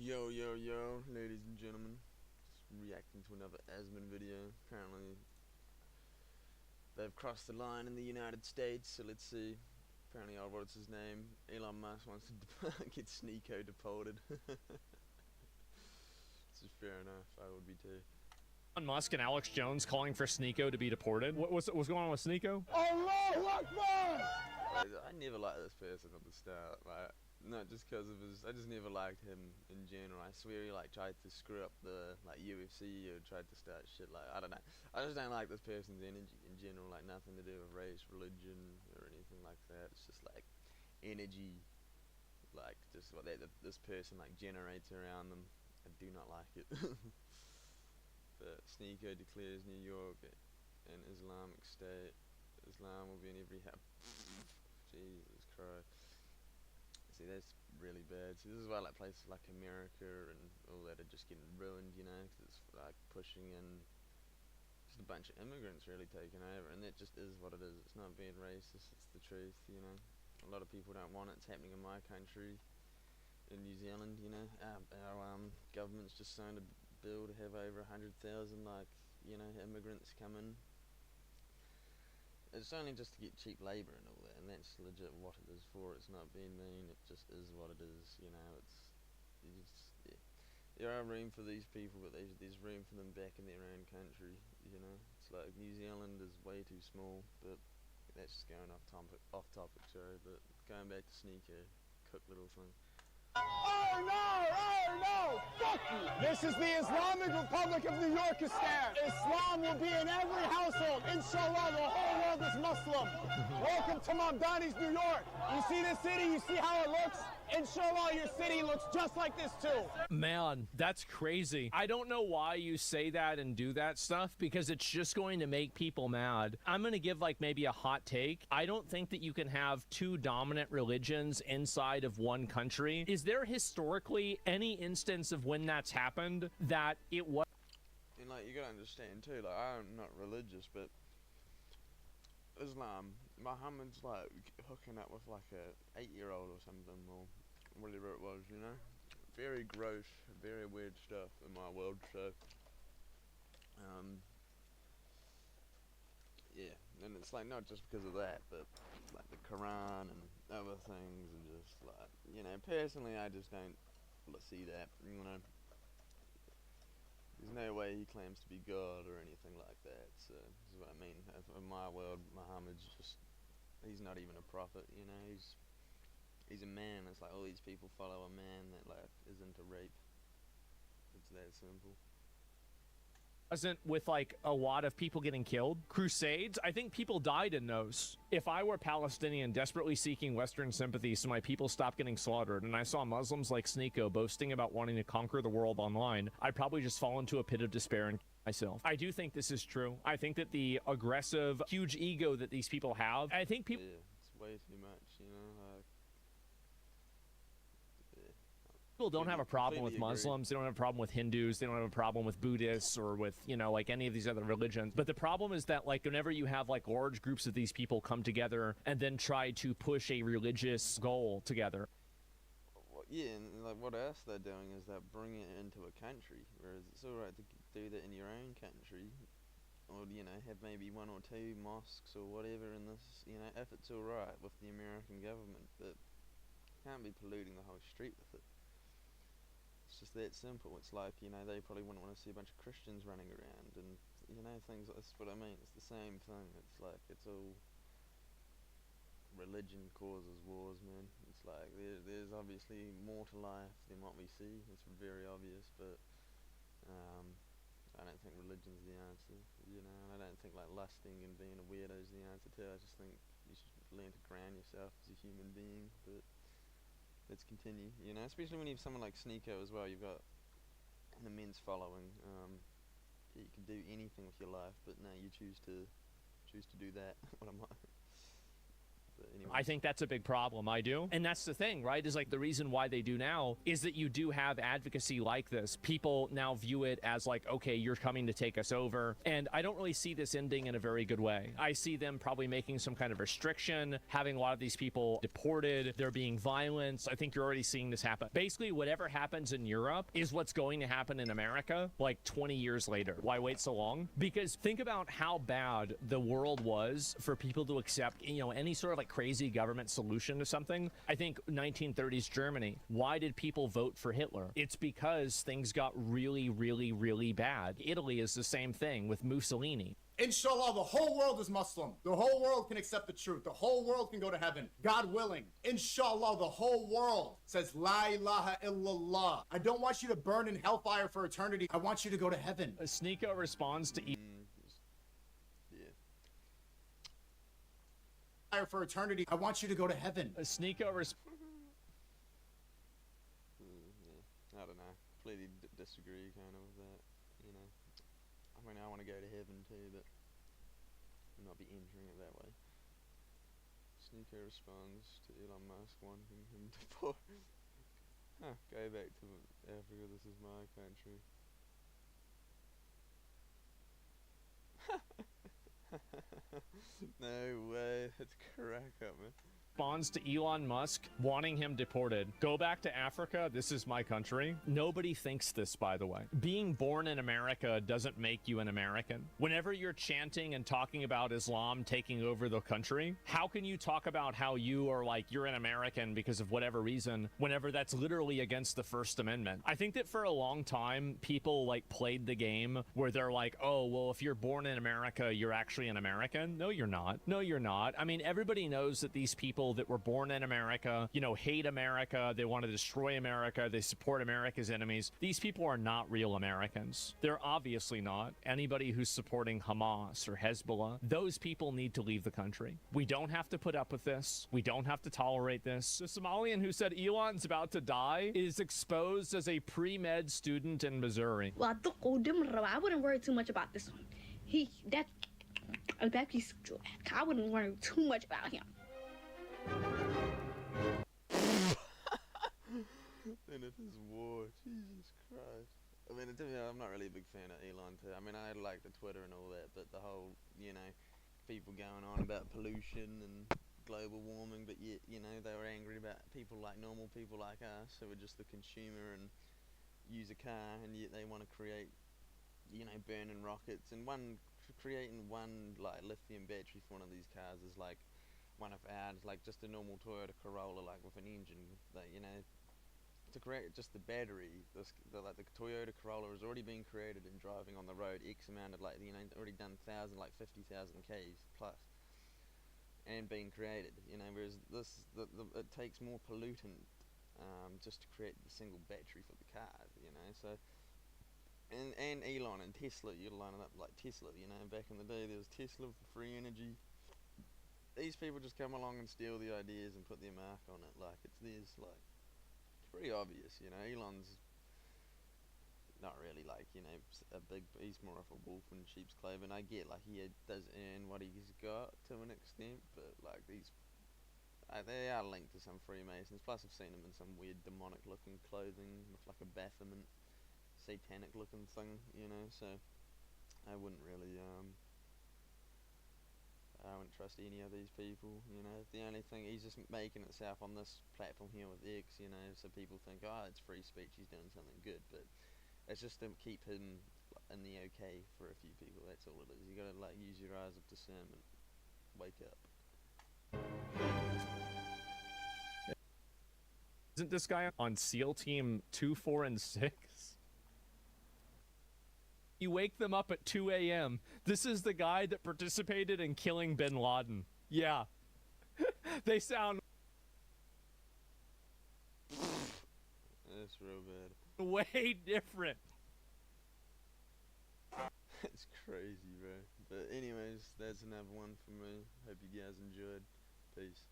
Yo, yo, yo, ladies and gentlemen. Just reacting to another Asman video. Apparently, they've crossed the line in the United States, so let's see. Apparently, what's his name? Elon Musk wants to get Sneako deported. This is fair enough, I would be too. Elon Musk and Alex Jones calling for Sneako to be deported. What's going on with Sneako? Allahu Akbar! I never liked this person at the start, like, not just because of his, I just never liked him in general. I swear he like tried to screw up the like UFC or tried to start shit like, I don't know. I just don't like this person's energy in general, like nothing to do with race, religion or anything like that. It's just like energy, like just what this person like generates around them. I do not like it. But Sneako declares New York an Islamic state. Islam will be in every house. Jesus Christ. See, that's really bad. See, this is why like places like America and all that are just getting ruined, you know, because it's like pushing in just a bunch of immigrants really taking over, and that just is what it is. It's not being racist, it's the truth, you know. A lot of people don't want it. It's happening in my country, in New Zealand, you know. Our government's just signed a bill to have over 100,000, like, you know, immigrants come in. It's only just to get cheap labour and all that, and that's legit what it is for. It's not being mean, it just is what it is, you know. Yeah. There are room for these people, but there's room for them back in their own country, you know. It's like New Zealand is way too small, but that's just going off topic, sorry, but going back to Sneako, cook little thing. Oh no! Oh no! Fuck you! This is the Islamic Republic of New Yorkistan. Islam will be in every household. Inshallah, the whole world is Muslim. Welcome to Mamdani's New York. You see this city? You see how it looks? Inshallah, your city looks just like this too. Man, that's crazy. I don't know why you say that and do that stuff, because it's just going to make people mad. I'm going to give like maybe a hot take. I don't think that you can have two dominant religions inside of one country. Is there historically any instance of when that's happened that it was? And like, you gotta understand too, like, I'm not religious, but Islam, Muhammad's like hooking up with like a 8-year-old or something, or whatever it was, you know. Very gross, very weird stuff in my world. So yeah, and it's like not just because of that, but like the Quran and other things, and just like, you know, personally I just don't see that, you know. There's no way he claims to be God or anything like that, so this is what I mean. In my world, Muhammad's just, he's not even a prophet, you know. He's a man. It's like all these people follow a man that like is into rape. It's that simple. Wasn't with like a lot of people getting killed. Crusades, I think people died in those. If I were Palestinian desperately seeking Western sympathy so my people stop getting slaughtered, and I saw Muslims like Sneako boasting about wanting to conquer the world online, I'd probably just fall into a pit of despair and myself. I do think this is true. I think that the aggressive, huge ego that these people have, I think people... Yeah, it's way too much, you know, like... People don't have a problem with Muslims, they don't have a problem with Hindus, they don't have a problem with Buddhists or with, you know, like any of these other religions. But the problem is that, like, whenever you have, like, large groups of these people come together and then try to push a religious goal together. Well, yeah, and, like, what else they're doing is they're bringing it into a country, whereas it's alright to do that in your own country. Or, you know, have maybe 1 or 2 mosques or whatever in this, you know, if it's alright with the American government, but can't be polluting the whole street with it. It's just that simple. It's like, you know, they probably wouldn't want to see a bunch of Christians running around and, you know, things like that's what I mean. It's the same thing. It's like, it's all religion causes wars, man. It's like there's obviously more to life than what we see. It's very obvious, but I don't think religion's the answer, you know, and I don't think like lusting and being a weirdo is the answer too. I just think you should learn to ground yourself as a human being. But let's continue, you know, especially when you have someone like Sneako as well. You've got an immense following. You can do anything with your life, but no, you choose to do that. What am I? But anyway. I think that's a big problem. I do. And that's the thing, right? Is like the reason why they do now is that you do have advocacy like this. People now view it as like, okay, you're coming to take us over. And I don't really see this ending in a very good way. I see them probably making some kind of restriction, having a lot of these people deported, there being violence. I think you're already seeing this happen. Basically, whatever happens in Europe is what's going to happen in America like 20 years later. Why wait so long? Because think about how bad the world was for people to accept, you know, any sort of like crazy government solution to something. I think 1930s Germany, why did people vote for Hitler? It's because things got really, really, really bad. Italy is the same thing with Mussolini. Inshallah, the whole world is Muslim. The whole world can accept the truth. The whole world can go to heaven. God willing. Inshallah, the whole world says, La ilaha illallah. I don't want you to burn in hellfire for eternity. I want you to go to heaven. Sneako responds to Yeah. Fire for eternity. I want you to go to heaven. Sneako I don't know. Completely disagree kind of with that, you know. I mean, I want to go to heaven too, but not be entering it that way. Sneako responds to Elon Musk wanting him to deport. Huh, go back to Africa, this is my country. No way, that's crack up, man. responds to Elon Musk wanting him deported. Go back to Africa. This is my country. Nobody thinks this, by the way. Being born in America doesn't make you an American. Whenever you're chanting and talking about Islam taking over the country, how can you talk about how you are like, you're an American because of whatever reason, whenever that's literally against the First Amendment? I think that for a long time, people like played the game where they're like, oh, well, if you're born in America, you're actually an American. No, you're not. No, you're not. I mean, everybody knows that these people that were born in America, you know, hate America, they want to destroy America, they support America's enemies. These people are not real Americans. They're obviously not. Anybody who's supporting Hamas or Hezbollah, those people need to leave the country. We don't have to put up with this. We don't have to tolerate this. The Somalian who said Elon's about to die is exposed as a pre-med student in Missouri. Well, I wouldn't worry too much about this one. I wouldn't worry too much about him. And if it's war, Jesus Christ. I mean, to me, I'm not really a big fan of Elon too. I mean, I like the Twitter and all that, but the whole, you know, people going on about pollution and global warming, but yet, you know, they were angry about people like normal people like us who are just the consumer and use a car, and yet they want to create, you know, burning rockets. And creating one like lithium battery for one of these cars is like one of ours, like just a normal Toyota Corolla, like with an engine, that, you know, to create just the battery, the Toyota Corolla has already been created and driving on the road X amount of, like, you know, already done 50,000 Ks plus, and being created, you know, whereas this, it takes more pollutant just to create the single battery for the car, you know. So and Elon and Tesla, you line it up like Tesla, you know, back in the day there was Tesla for free energy. These people just come along and steal the ideas and put their mark on it like it's theirs. Like, it's pretty obvious, you know. Elon's not really like, you know, he's more of a wolf in sheep's clothing. I get like he does earn what he's got to an extent, but like they are linked to some Freemasons. Plus I've seen them in some weird demonic looking clothing with like a Baphomet satanic looking thing, you know, so I wouldn't really I wouldn't trust any of these people, you know. The only thing, he's just making itself on this platform here with X, you know, so people think, oh, it's free speech, he's doing something good, but it's just to keep him in the okay for a few people, that's all it is. You gotta, like, use your eyes of discernment. Wake up. Isn't this guy on SEAL Team 2, 4, and 6? You wake them up at 2 a.m. This is the guy that participated in killing bin Laden. Yeah. They sound That's real bad. way different. It's crazy, bro. But anyways, that's another one for me. Hope you guys enjoyed. Peace.